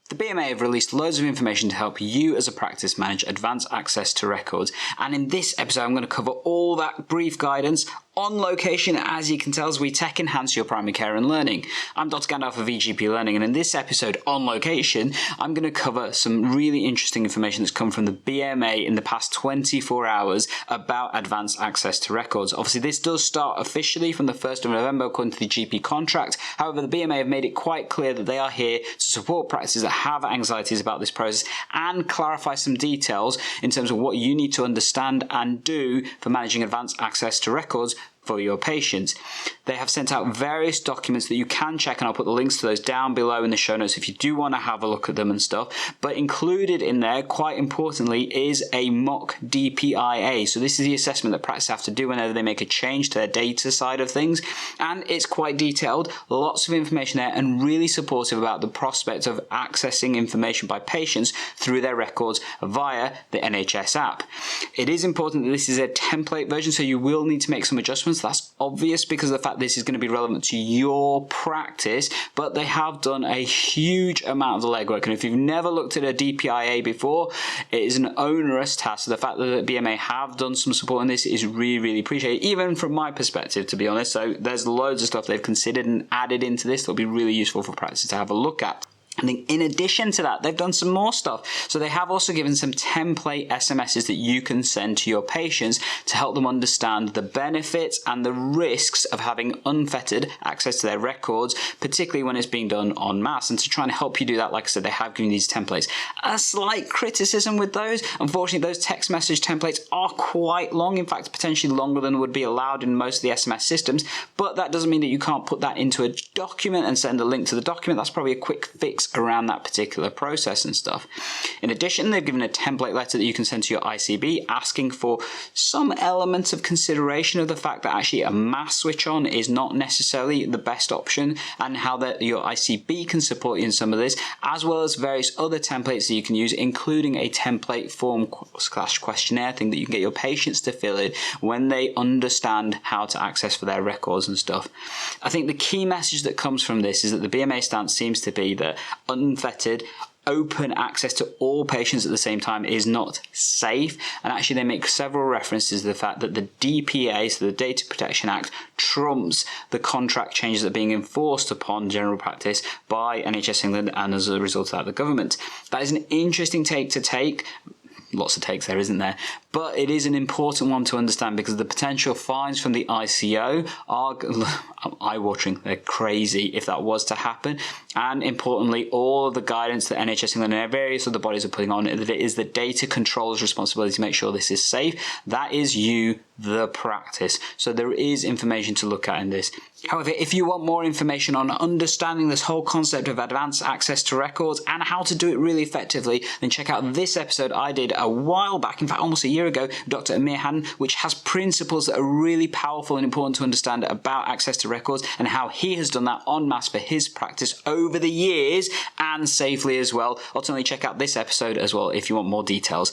The BMA have released loads of information to help you as a practice manage advanced access to records, and in this episode I'm going to cover all that brief guidance on location, as you can tell, as we tech enhance your primary care and learning. I'm Dr. Gandalf of VGP Learning, and in this episode on location I'm going to cover some really interesting information that's come from the BMA in the past 24 hours about advanced access to records. Obviously this does start officially from the 1st of November according to the GP contract. However, the BMA have made it quite clear that they are here to support practices that have anxieties about this process and clarify some details in terms of what you need to understand and do for managing advanced access to records for your patients. They have sent out various documents that you can check, and I'll put the links to those down below in the show notes if you do want to have a look at them and stuff. But included in there, quite importantly, is a mock DPIA. So this is the assessment that practices have to do whenever they make a change to their data side of things, and it's quite detailed, lots of information there, and really supportive about the prospect of accessing information by patients through their records via the NHS app. It is important that this is a template version, so you will need to make some adjustments. That's obvious because of the fact this is going to be relevant to your practice, but they have done a huge amount of the legwork, and if you've never looked at a DPIA before, it is an onerous task. So the fact that the BMA have done some support on this is really, really appreciated, even from my perspective, to be honest. So there's loads of stuff they've considered and added into this that'll be really useful for practices to have a look at. And in addition to that, they've done some more stuff. So they have also given some template SMSs that you can send to your patients to help them understand the benefits and the risks of having unfettered access to their records, particularly when it's being done en masse. And to try and help you do that, like I said, they have given these templates. A slight criticism with those, unfortunately, those text message templates are quite long, in fact, potentially longer than would be allowed in most of the SMS systems, but that doesn't mean that you can't put that into a document and send a link to the document. That's probably a quick fix around that particular process and stuff. In addition, they've given a template letter that you can send to your ICB asking for some element of consideration of the fact that actually a mass switch on is not necessarily the best option, and how that your ICB can support you in some of this, as well as various other templates that you can use, including a template form / questionnaire thing that you can get your patients to fill in when they understand how to access for their records and stuff. I think the key message that comes from this is that the BMA stance seems to be that unfettered open access to all patients at the same time is not safe, and actually they make several references to the fact that the DPA, so the Data Protection Act, trumps the contract changes that are being enforced upon general practice by NHS England and as a result of that the government. That is an interesting take to take. Lots of takes there, isn't there? But it is an important one to understand because the potential fines from the ICO are eye-watering. They're crazy if that was to happen. And importantly, all of the guidance that NHS England and various other bodies are putting on it, that it is the data controller's responsibility to make sure this is safe. That is you, the practice. So there is information to look at in this. However, if you want more information on understanding this whole concept of advanced access to records and how to do it really effectively, then check out this episode I did a while back, in fact almost a year ago, with Dr. Amir Haddon, which has principles that are really powerful and important to understand about access to records and how he has done that en masse for his practice over the years and safely as well. Ultimately, check out this episode as well if you want more details.